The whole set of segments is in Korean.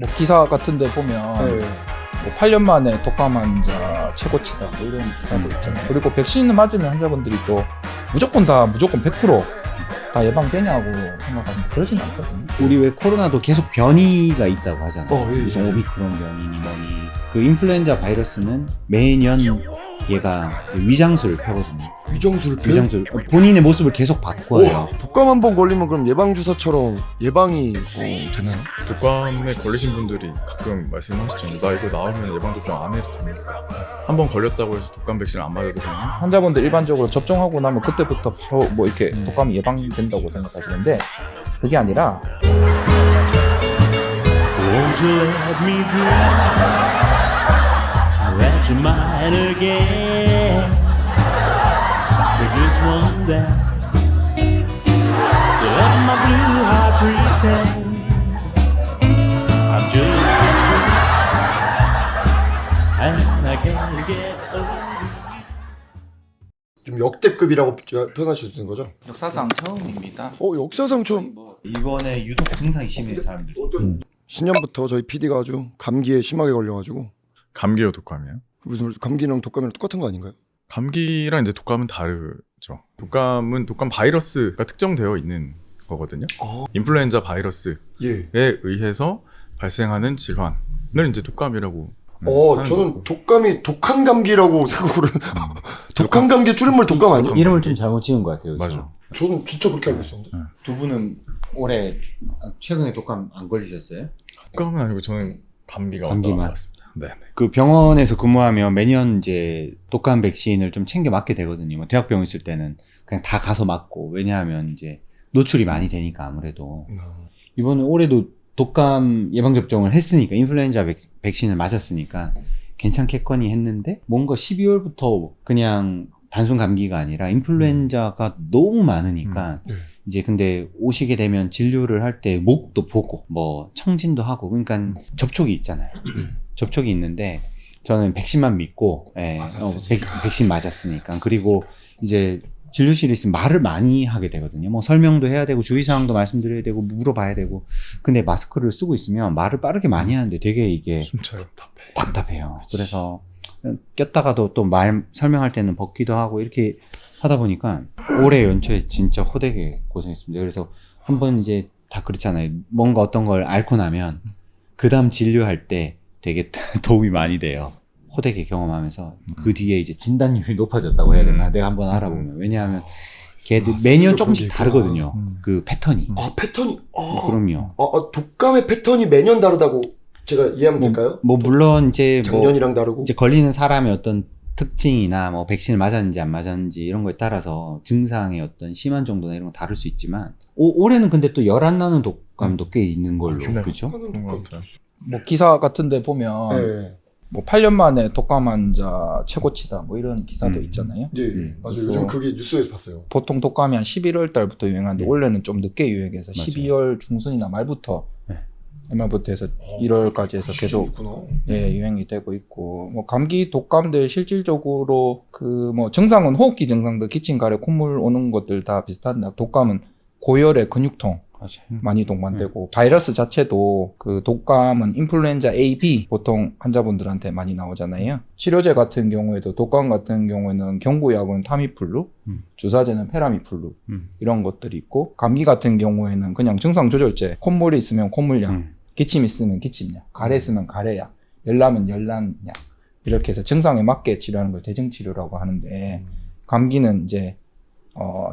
뭐 기사 같은 데 보면 네. 뭐 8년 만에 독감 환자 최고치다 뭐 이런 기사도 있잖아요. 그리고 백신을 맞으면 환자분들이 또 무조건 100%다 예방되냐고 생각하시면 그러진 않거든요. 우리 왜 코로나도 계속 변이가 있다고 하잖아요. 예. 무슨 오미크론 변이니 뭐니. 그 인플루엔자 바이러스는 매년 얘가 위장술을 펴거든요. 위정술 위장술. 본인의 모습을 계속 바꿔요. 독감 한 번 걸리면 그럼 예방주사처럼 예방이 되나요? 독감에 걸리신 분들이 가끔 말씀하시잖아요. 나 이거 나오면 예방접종 안 해도 됩니까? 한 번 걸렸다고 해서 독감 백신을 안 맞아도 되나? 환자분들 일반적으로 접종하고 나면 그때부터 바로 뭐 이렇게 독감이 예방된다고 생각하시는데 그게 아니라 Won't you let me dream that you're mine again for just one day to let my blue heart pretend I'm just a fool and I can't get over you. 좀 역대급이라고 표현하실 수 있는 거죠? 역사상 처음입니다. 역사상 처음. 이번에 유독 증상이 심해 사람들. 신년부터 저희 PD가 아주 감기에 심하게 걸려가지고 감기요, 독감이요? 무슨 감기랑 독감이랑 똑같은 거 아닌가요? 감기랑 이제 독감은 다르죠. 독감은 독감 바이러스가 특정되어 있는 거거든요. 인플루엔자 바이러스에 예. 의해서 발생하는 질환을 이제 독감이라고 하는 저는 거고. 독감이 독한 감기라고 생각을 독한 감기 줄임말 독감 아니에요? 이름을 좀 잘못 지은 것 같아요. 그죠? 맞아. 저는 진짜 그렇게 알고 있었는데. 두 분은 올해 최근에 독감 안 걸리셨어요? 독감은 아니고 저는 감기가 감기만. 왔다 갔습니다. 네. 그 병원에서 근무하면 매년 이제 독감 백신을 좀 챙겨 맞게 되거든요. 뭐 대학병원 있을 때는 그냥 다 가서 맞고, 왜냐하면 이제 노출이 많이 되니까 아무래도. 이번에 올해도 독감 예방접종을 했으니까, 인플루엔자 백신을 맞았으니까 괜찮겠거니 했는데, 뭔가 12월부터 그냥 단순 감기가 아니라 인플루엔자가 너무 많으니까 이제 근데 오시게 되면 진료를 할 때 목도 보고 뭐 청진도 하고, 그러니까 접촉이 있잖아요. 접촉이 있는데 저는 백신만 믿고 백신 맞았으니까. 그리고 이제 진료실에 있으면 말을 많이 하게 되거든요. 뭐 설명도 해야 되고 주의사항도 말씀드려야 되고 물어봐야 되고. 근데 마스크를 쓰고 있으면 말을 빠르게 많이 하는데 되게 이게 숨차요. 답답해요. 그래서 꼈다가도 또 말 설명할 때는 벗기도 하고 이렇게 하다 보니까 올해 연초에 진짜 호되게 고생했습니다. 그래서 한번 이제 다 그렇잖아요. 뭔가 어떤 걸 앓고 나면 그 다음 진료할 때 되게 도움이 많이 돼요. 호되게 경험하면서 그 뒤에 이제 진단율이 높아졌다고 해야 되나? 내가 한번 알아보면. 왜냐하면 걔들 매년 조금씩 다르거든요. 그 패턴이. 패턴이. 그럼요. 독감의 패턴이 매년 다르다고 제가 이해하면 될까요? 뭐 물론 이제 작년이랑 다르고. 이제 걸리는 사람의 어떤 특징이나 뭐 백신을 맞았는지 안 맞았는지 이런 거에 따라서 증상의 어떤 심한 정도나 이런 거 다를 수 있지만 올해는 근데 또 열 안 나는 독감도 꽤 있는 걸로. 네. 그렇죠? 그런 것 같아요. 뭐 기사 같은 데 보면 네. 뭐 8년 만에 독감 환자 최고치다 뭐 이런 기사도 있잖아요. 예, 맞아요. 요즘 그게 뉴스에서 봤어요. 보통 독감이 한 11월 달부터 유행하는데 올해는 좀 늦게 유행해서 맞아요. 12월 중순이나 말부터 네. 말부터 해서 1월까지 해서 계속 있구나. 유행이 되고 있고, 뭐 감기 독감들 실질적으로 그 뭐 증상은 호흡기 증상도 기침 가래 콧물 오는 것들 다 비슷한데 독감은 고열의 근육통 맞아요. 많이 동반되고 바이러스 자체도 그 독감은 인플루엔자 A, B 보통 환자분들한테 많이 나오잖아요. 치료제 같은 경우에도 독감 같은 경우에는 경구약은 타미플루, 주사제는 페라미플루 이런 것들이 있고, 감기 같은 경우에는 그냥 증상 조절제, 콧물이 있으면 콧물약, 기침 있으면 기침약, 가래 있으면 가래약, 열나면 열난약 이렇게 해서 증상에 맞게 치료하는 걸 대증치료라고 하는데, 감기는 이제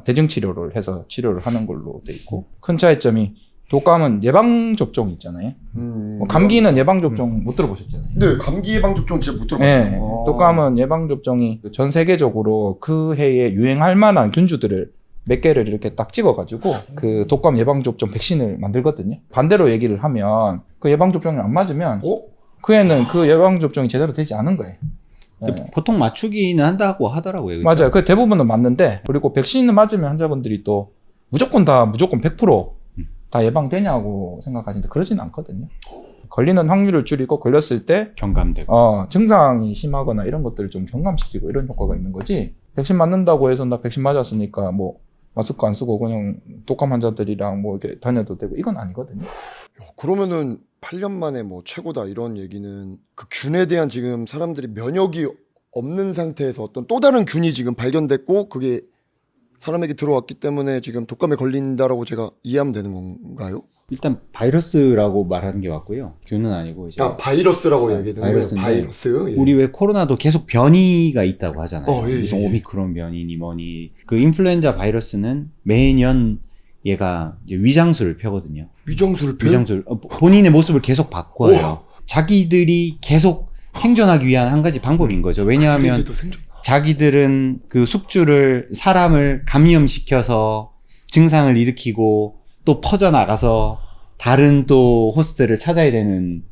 대증치료를 해서 치료를 하는 걸로 돼 있고, 큰 차이점이 독감은 예방접종이 있잖아요. 뭐 감기는 예방접종 못 들어보셨잖아요. 네, 감기 예방접종 진짜 못 들어봤어요. 네, 독감은 예방접종이 전 세계적으로 그 해에 유행할 만한 균주들을 몇 개를 이렇게 딱 찍어가지고 그 독감 예방접종 백신을 만들거든요. 반대로 얘기를 하면 그 예방접종을 안 맞으면 그 해는 그 예방접종이 제대로 되지 않은 거예요. 네. 보통 맞추기는 한다고 하더라고요. 그렇죠? 맞아요. 그 대부분은 맞는데, 그리고 백신을 맞으면 환자분들이 또 무조건 100%다 예방되냐고 생각하시는데 그러진 않거든요. 걸리는 확률을 줄이고 걸렸을 때 경감되고 증상이 심하거나 이런 것들을 좀 경감시키고 이런 효과가 있는 거지. 백신 맞는다고 해서 나 백신 맞았으니까 뭐 마스크 안 쓰고 그냥 독감 환자들이랑 뭐 이렇게 다녀도 되고 이건 아니거든요. 그러면은 8년 만에 뭐 최고다 이런 얘기는 그 균에 대한 지금 사람들이 면역이 없는 상태에서 어떤 또 다른 균이 지금 발견됐고 그게 사람에게 들어왔기 때문에 지금 독감에 걸린다라고 제가 이해하면 되는 건가요? 일단 바이러스라고 말하는 게 맞고요. 균은 아니고 이제 바이러스라고 얘기되는 거예요. 바이러스인데 바이러스. 예. 우리 왜 코로나도 계속 변이가 있다고 하잖아요. 예, 무슨 예. 오미크론 변이니 뭐니. 그 인플루엔자 바이러스는 매년 얘가 이제 위장술을 펴거든요. 위장술을 펴요? 위장술 본인의 모습을 계속 바꿔요. 자기들이 계속 생존하기 위한 한 가지 방법인 거죠. 왜냐하면 이게 더 생존. 자기들은 그 숙주를 사람을 감염시켜서 증상을 일으키고 또 퍼져나가서 다른 또 호스트를 찾아야 되는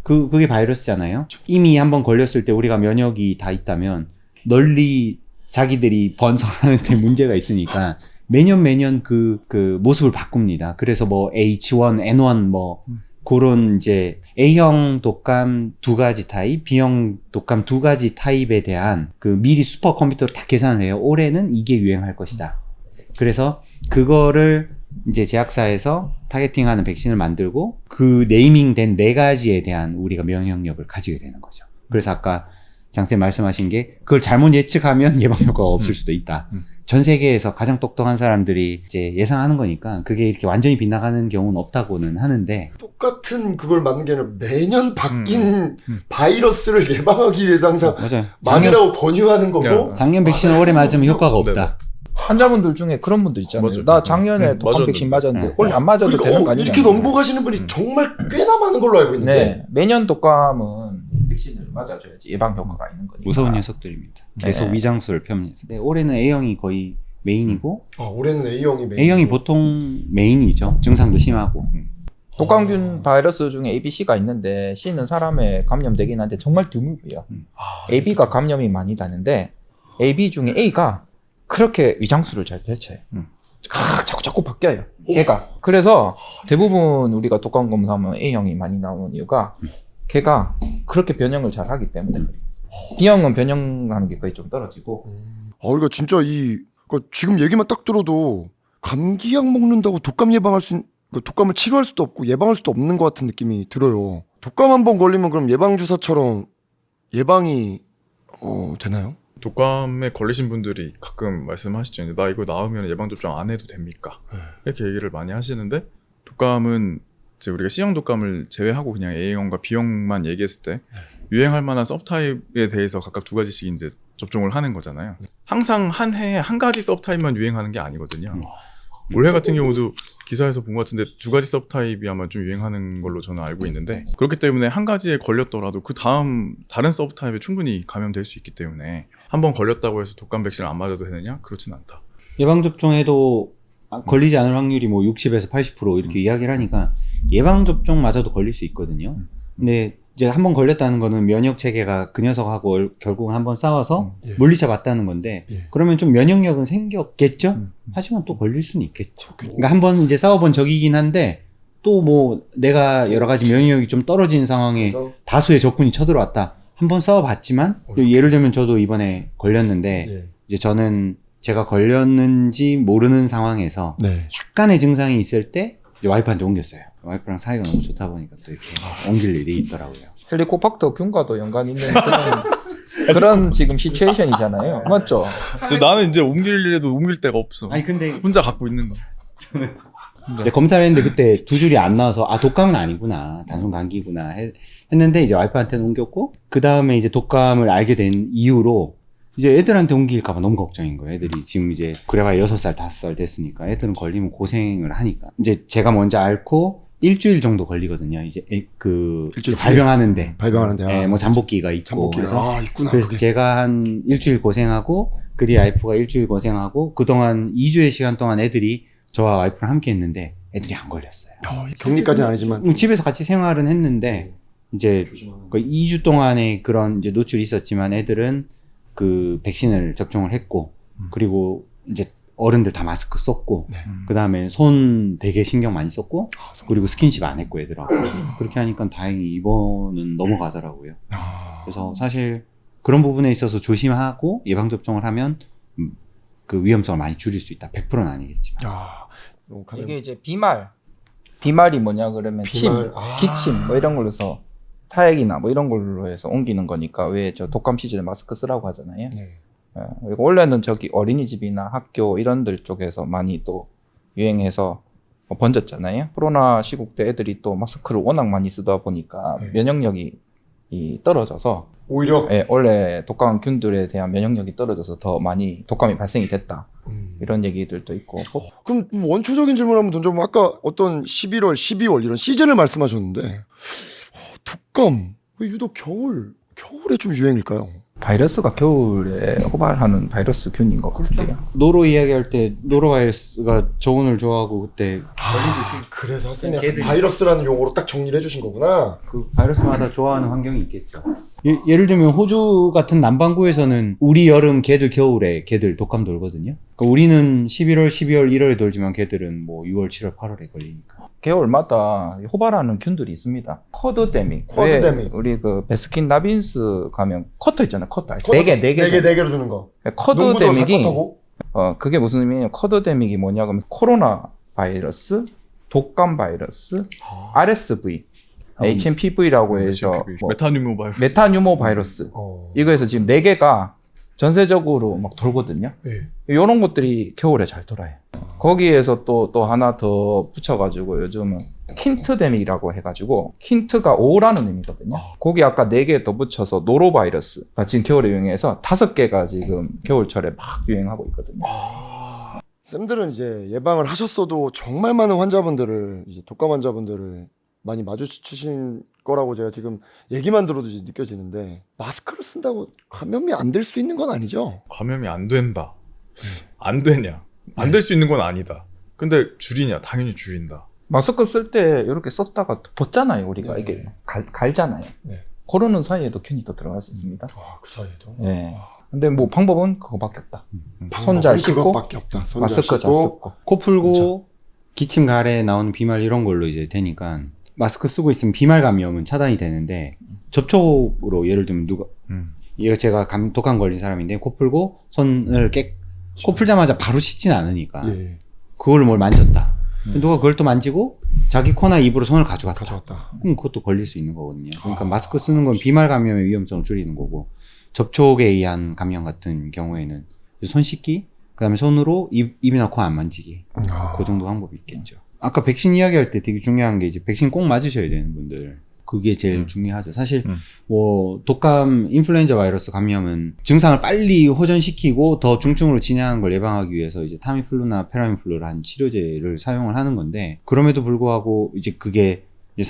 그게 바이러스잖아요. 이미 한번 걸렸을 때 우리가 면역이 다 있다면 널리 자기들이 번성하는 데 문제가 있으니까 매년 그 모습을 바꿉니다. 그래서 뭐 H1, N1 뭐 그런 이제 A형 독감 2가지 타입, B형 독감 2가지 타입에 대한 그 미리 슈퍼컴퓨터로 다 계산을 해요. 올해는 이게 유행할 것이다. 그래서 그거를 이제 제약사에서 타겟팅하는 백신을 만들고 그 네이밍된 4가지에 대한 우리가 면역력을 가지게 되는 거죠. 그래서 아까 장쌤 말씀하신 게 그걸 잘못 예측하면 예방 효과가 없을 수도 있다. 전 세계에서 가장 똑똑한 사람들이 이제 예상하는 거니까 그게 이렇게 완전히 빗나가는 경우는 없다고는 하는데 똑같은 그걸 맞는 게 아니라 매년 바뀐 바이러스를 예방하기 위해서 항상 맞아요. 맞으라고 권유하는 거고 작년 백신을 올해 맞으면 효과가 없다. 환자분들 중에 그런 분도 있잖아요. 맞아요. 나 작년에 독감 맞았는데. 백신 맞았는데 네. 올해 안 맞아도 그러니까 되는 거 아니냐. 이렇게 넘어가시는 분이 정말 꽤나 많은 걸로 알고 있는데 네, 매년 독감은 백신을 맞아줘야지 예방 효과가 있는 거니까. 무서운 녀석들입니다. 계속 네. 위장술을 펴면서. 네, 올해는 A형이 거의 메인이고 올해는 A형이 메인. A형이 보통 메인이죠. 증상도 심하고. 독감균 바이러스 중에 ABC가 있는데 C는 사람에 감염되긴 한데 정말 드물고요. AB가 감염이 많이 되는데 AB 중에 A가 그렇게 위장술을 잘 펼쳐요. 자꾸 바뀌어요. 걔가. 그래서 대부분 우리가 독감 검사하면 A형이 많이 나오는 이유가 걔가 그렇게 변형을 잘 하기 때문에 그래요. B형은 변형하는 게 거의 좀 떨어지고. 그러니까 진짜 그러니까 지금 얘기만 딱 들어도 감기약 먹는다고 독감 예방할 수 독감을 치료할 수도 없고 예방할 수도 없는 것 같은 느낌이 들어요. 독감 한번 걸리면 그럼 예방주사처럼 예방이 되나요? 독감에 걸리신 분들이 가끔 말씀하시죠. 이제 나 이거 나으면 예방접종 안 해도 됩니까? 이렇게 얘기를 많이 하시는데 독감은 이제 우리가 C형 독감을 제외하고 그냥 A형과 B형만 얘기했을 때 유행할 만한 서브타입에 대해서 각각 2가지씩 이제 접종을 하는 거잖아요. 항상 한 해에 한 가지 서브타입만 유행하는 게 아니거든요. 올해 같은 경우도 기사에서 본 것 같은데 2가지 서브타입이 아마 좀 유행하는 걸로 저는 알고 있는데 그렇기 때문에 한 가지에 걸렸더라도 그 다음 다른 서브타입에 충분히 감염될 수 있기 때문에 한번 걸렸다고 해서 독감 백신을 안 맞아도 되느냐? 그렇진 않다. 예방접종해도 걸리지 않을 확률이 뭐 60에서 80% 이렇게 이야기를 하니까 예방접종 맞아도 걸릴 수 있거든요. 근데 이제 한번 걸렸다는 거는 면역 체계가 그 녀석하고 결국은 한번 싸워서 예. 물리쳐 봤다는 건데 예. 그러면 좀 면역력은 생겼겠죠? 하지만 또 걸릴 수는 있겠죠. 그러니까 한번 이제 싸워본 적이긴 한데 또 뭐 내가 여러 가지 면역력이 좀 떨어진 상황에 그래서 다수의 적군이 쳐들어왔다. 한번 싸워봤지만 예를 들면 저도 이번에 걸렸는데 예. 이제 저는 제가 걸렸는지 모르는 상황에서 네. 약간의 증상이 있을 때 이제 와이프한테 옮겼어요. 와이프랑 사이가 너무 좋다 보니까 또 이렇게 옮길 일이 있더라고요. 헬리코박터 균과도 연관 있는 그런 지금 시츄에이션이잖아요. 맞죠? 나는 이제 옮길 일에도 옮길 데가 없어. 아니 근데 혼자 갖고 있는 거. 이제 검사를 했는데 그때 2줄이 안 나와서 아 독감은 아니구나 단순 감기구나 했는데 이제 와이프한테는 옮겼고 그 다음에 이제 독감을 알게 된 이후로 이제 애들한테 옮길까봐 너무 걱정인 거예요. 애들이 지금 이제 그래봐야 6살 5살 됐으니까 애들은 걸리면 고생을 하니까 이제 제가 먼저 앓고 일주일 정도 걸리거든요. 이제 일주일 발병하는데 발병하는데 예, 뭐 잠복기가 있고 잠복기가 있구나. 그래서 그게. 제가 한 일주일 고생하고 그리 와이프가 일주일 고생하고 그동안 2주의 시간 동안 애들이 저와 와이프랑 함께 했는데 애들이 안 걸렸어요. 격리까지는 아니지만 집에서 같이 생활은 했는데 이제 그 2주 동안의 그런 이제 노출이 있었지만 애들은 그 백신을 접종을 했고 그리고 이제 어른들 다 마스크 썼고 네. 그 다음에 손 되게 신경 많이 썼고 그리고 스킨십 안 했고 애들하고 그렇게 하니까 다행히 이번은 넘어가더라고요. 그래서 사실 그런 부분에 있어서 조심하고 예방접종을 하면 그 위험성을 많이 줄일 수 있다. 100%는 아니겠지만. 너무 감염. 이게 이제 비말 비말이 뭐냐 그러면 침, 비말. 기침 뭐 이런 걸로서 타액이나 뭐 이런 걸로 해서 옮기는 거니까 왜 저 독감 시즌에 마스크 쓰라고 하잖아요. 네. 그리고 원래는 저기 어린이집이나 학교 이런 들 쪽에서 많이 또 유행해서 번졌잖아요. 코로나 시국 때 애들이 또 마스크를 워낙 많이 쓰다 보니까 네. 면역력이 떨어져서 오히려 원래 독감균들에 대한 면역력이 떨어져서 더 많이 독감이 발생이 됐다. 이런 얘기들도 있고. 그럼 원초적인 질문 한번 던져보면 아까 어떤 11월, 12월 이런 시즌을 말씀하셨는데 독감 왜 유독 겨울에 좀 유행일까요? 바이러스가 겨울에 호발하는 바이러스 균인 것 같은데요. 노로 이야기할 때 노로바이러스가 저온을 좋아하고 그때 그래서 학생이 걔들이- 바이러스라는 용어로 딱 정리를 해주신 거구나. 그 바이러스마다 좋아하는 환경이 있겠죠. 예를 들면 호주 같은 남반구에서는 우리 여름 걔들 겨울에 걔들 독감 돌거든요. 그러니까 우리는 11월, 12월, 1월에 돌지만 걔들은 뭐 6월, 7월, 8월에 걸리니까. 계월마다 호발하는 균들이 있습니다. 쿼드데믹. 쿼드데믹. 왜 우리 그 베스킨 라빈스 가면 쿼터 있잖아요. 쿼터. 네 개로 주는 거. 쿼드데믹이 쿼터고. 그게 무슨 의미냐면 쿼드데믹이 뭐냐 그러면 코로나 바이러스, 독감 바이러스, RSV, HMPV라고 해서 뭐 메타뉴모 바이러스. 메타뉴모 바이러스. 이거에서 지금 4개가 전세적으로 막 돌거든요. 네. 이런 것들이 겨울에 잘 돌아요. 거기에서 또 하나 더 붙여가지고 요즘은 킨트데믹이라고 해가지고 킨트가 5라는 의미거든요. 거기 아까 4개 더 붙여서 노로바이러스가 지금 겨울에 유행해서 5개가 지금 겨울철에 막 유행하고 있거든요. 쌤들은 이제 예방을 하셨어도 정말 많은 환자분들을 이제 독감 환자분들을 많이 마주치신 거라고 제가 지금 얘기만 들어도 이제 느껴지는데 마스크를 쓴다고 감염이 안 될 수 있는 건 아니죠? 감염이 안 된다. 안 되냐? 안 될 수 있는 건 아니다. 근데 줄이냐? 당연히 줄인다. 마스크 쓸 때 이렇게 썼다가 벗잖아요. 우리가 네. 이게 갈잖아요. 네. 그러는 사이에도 균이 또 들어갈 수 있습니다. 그 사이에도. 네. 근데 뭐 방법은 그거밖에 없다. 손 잘 씻고 그것밖에 없다. 손 잘 마스크 잘 씻고. 쓰고. 코 풀고 기침 가래 나오는 비말 이런 걸로 이제 되니까 마스크 쓰고 있으면 비말 감염은 차단이 되는데 접촉으로 예를 들면 얘가 제가 독감 걸린 사람인데 코 풀고 손을 코 풀자마자 바로 씻진 않으니까 예. 그걸 뭘 만졌다. 누가 그걸 또 만지고 자기 코나 입으로 손을 가져갔다. 그럼 그것도 걸릴 수 있는 거거든요. 그러니까 마스크 쓰는 건 비말 감염의 위험성을 줄이는 거고 접촉에 의한 감염 같은 경우에는 손 씻기, 그 다음에 손으로 입이나 코 안 만지기. 그 정도 방법이 있겠죠. 아까 백신 이야기할 때 되게 중요한 게 이제 백신 꼭 맞으셔야 되는 분들. 그게 제일 중요하죠. 사실 뭐 독감, 인플루엔자 바이러스 감염은 증상을 빨리 호전시키고 더 중증으로 진행하는 걸 예방하기 위해서 이제 타미플루나 페라미플루를 한 치료제를 사용을 하는 건데 그럼에도 불구하고 이제 그게 이제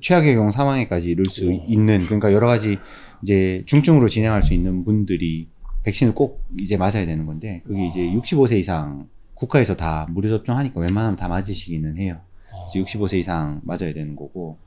최악의 경우 사망에까지 이를 수 있는 그러니까 여러 가지 이제 중증으로 진행할 수 있는 분들이 백신을 꼭 이제 맞아야 되는 건데 그게 이제 65세 이상 국가에서 다 무료 접종하니까 웬만하면 다 맞으시기는 해요. 이제 65세 이상 맞아야 되는 거고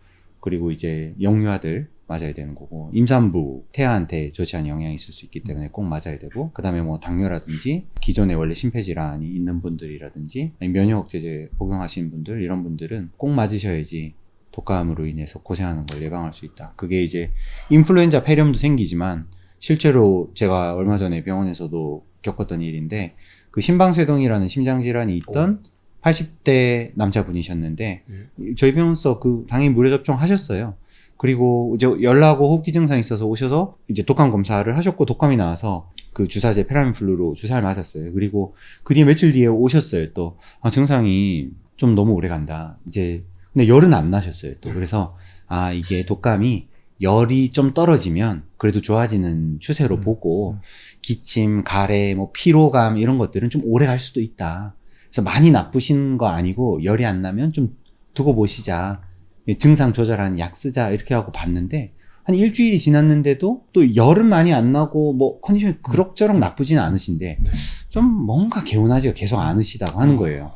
그리고 이제 영유아들 맞아야 되는 거고 임산부, 태아한테 좋지 않은 영향이 있을 수 있기 때문에 꼭 맞아야 되고 그 다음에 뭐 당뇨라든지 기존에 원래 심폐질환이 있는 분들이라든지 아니면 면역억제제 복용하시는 분들 이런 분들은 꼭 맞으셔야지 독감으로 인해서 고생하는 걸 예방할 수 있다. 그게 이제 인플루엔자 폐렴도 생기지만 실제로 제가 얼마 전에 병원에서도 겪었던 일인데 그 심방쇄동이라는 심장질환이 있던 80대 남자분이셨는데 저희 병원에서 당연히 무료 접종 하셨어요. 그리고 이제 열나고 호흡기 증상이 있어서 오셔서 이제 독감 검사를 하셨고 독감이 나와서 그 주사제 페라민플루로 주사를 맞았어요. 그리고 그 뒤에 며칠 뒤에 오셨어요. 또 증상이 좀 너무 오래 간다. 이제 근데 열은 안 나셨어요. 또 그래서 이게 독감이 열이 좀 떨어지면 그래도 좋아지는 추세로 보고 기침, 가래, 뭐 피로감 이런 것들은 좀 오래 갈 수도 있다. 그래서 많이 나쁘신 거 아니고 열이 안 나면 좀 두고 보시자. 증상 조절하는 약 쓰자 이렇게 하고 봤는데 한 일주일이 지났는데도 또 열은 많이 안 나고 뭐 컨디션이 그럭저럭 나쁘지는 않으신데 좀 뭔가 개운하지가 계속 않으시다고 하는 거예요.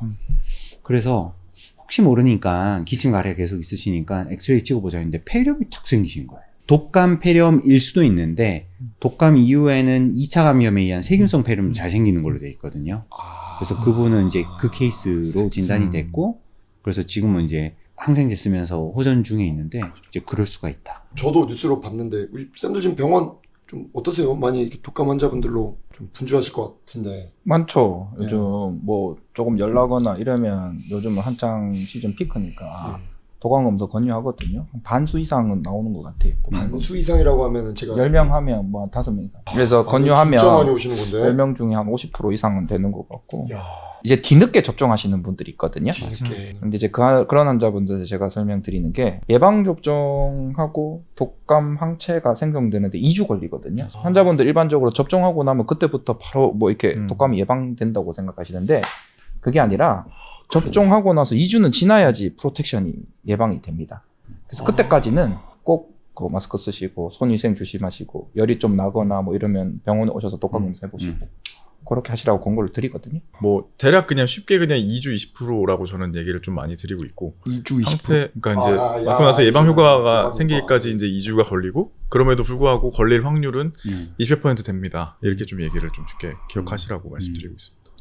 그래서 혹시 모르니까 기침 가래가 계속 있으시니까 엑스레이 찍어보자 했는데 폐렴이 탁 생기신 거예요. 독감 폐렴일 수도 있는데 독감 이후에는 2차 감염에 의한 세균성 폐렴도 잘 생기는 걸로 돼 있거든요. 그래서 그분은 이제 그 케이스로 진단이 됐고 그래서 지금은 이제 항생제 쓰면서 호전 중에 있는데 이제 그럴 수가 있다. 저도 뉴스로 봤는데 우리 쌤들 지금 병원 좀 어떠세요? 많이 이렇게 독감 환자분들로 좀 분주하실 것 같은데. 많죠. 네. 요즘 뭐 조금 연락거나 이러면 요즘은 한창 시즌 피크니까 독감 검사 권유하거든요. 한 반수 이상은 나오는 것 같아요. 반수 이상이라고 하면은 제가 10명 하면 뭐 한 5명. 그래서 진짜 많이 권유하면 오시는 건데. 10명 중에 한 50% 이상은 되는 것 같고. 야, 이제 뒤늦게 접종하시는 분들이 있거든요. 뒤늦게. 근데 이제 그런 환자분들 제가 설명드리는 게 예방접종하고 독감 항체가 생성되는데 2주 걸리거든요. 환자분들 일반적으로 접종하고 나면 그때부터 바로 뭐 이렇게 독감이 예방된다고 생각하시는데 그게 아니라 접종하고 나서 2주는 지나야지 프로텍션이 예방이 됩니다. 그래서 그때까지는 꼭 그 마스크 쓰시고 손위생 조심하시고 열이 좀 나거나 뭐 이러면 병원에 오셔서 독감 검사 해보시고 그렇게 하시라고 권고를 드리거든요. 뭐 대략 그냥 쉽게 그냥 2주 20%라고 저는 얘기를 좀 많이 드리고 있고 2주 20%. 항체 그러니까 이제 아, 야, 맞고 나서 예방 효과가 예방 생기기까지 효과. 이제 2주가 걸리고 그럼에도 불구하고 걸릴 확률은 음. 20% 됩니다. 이렇게 좀 얘기를 좀 쉽게 기억하시라고 말씀드리고 있습니다.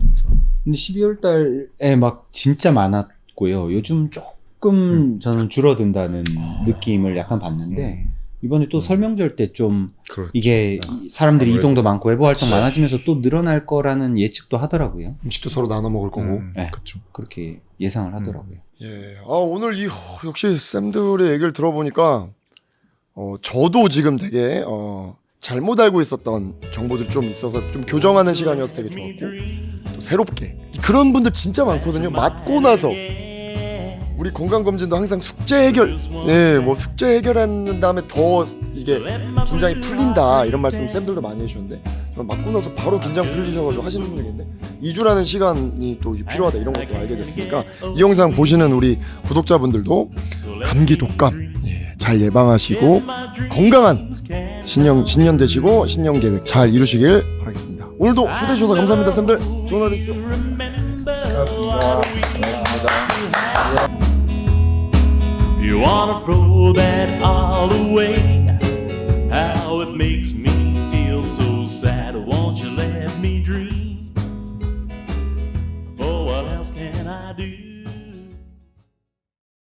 근데 12월 달에 막 진짜 많았고요. 요즘 조금 저는 줄어든다는 느낌을 약간 봤는데 이번에 또 설명절 때 좀 그렇죠. 이게 사람들이 아무래도. 이동도 많고 외부 활동 많아지면서 또 늘어날 거라는 예측도 하더라고요. 음식도 서로 나눠 먹을 거고. 네. 그렇죠. 그렇게 예상을 하더라고요. 예. 아, 오늘 역시 쌤들의 얘기를 들어보니까 저도 지금 되게 잘못 알고 있었던 정보들이 좀 있어서 좀 교정하는 시간이어서 되게 좋았고 또 새롭게 그런 분들 진짜 많거든요. 맞고 나서 우리 건강검진도 항상 숙제 해결, 뭐 숙제 해결한 다음에 더 이게 긴장이 풀린다 이런 말씀 쌤들도 많이 해주셨는데 맞고 나서 바로 긴장 풀리셔가지고 하시는 분들이 있는데 2주라는 시간이 또 필요하다 이런 것도 알게 됐으니까 이 영상 보시는 우리 구독자분들도 감기 독감 잘 예방하시고 건강한 신년 되시고 신년 계획 잘 이루시길 바라겠습니다. 오늘도 초대해 주셔서 감사합니다, 쌤들. 좋은 하루 되십시오. You wanna throw that all away? How it makes me feel so sad. Won't you let me dream? For what else can I do?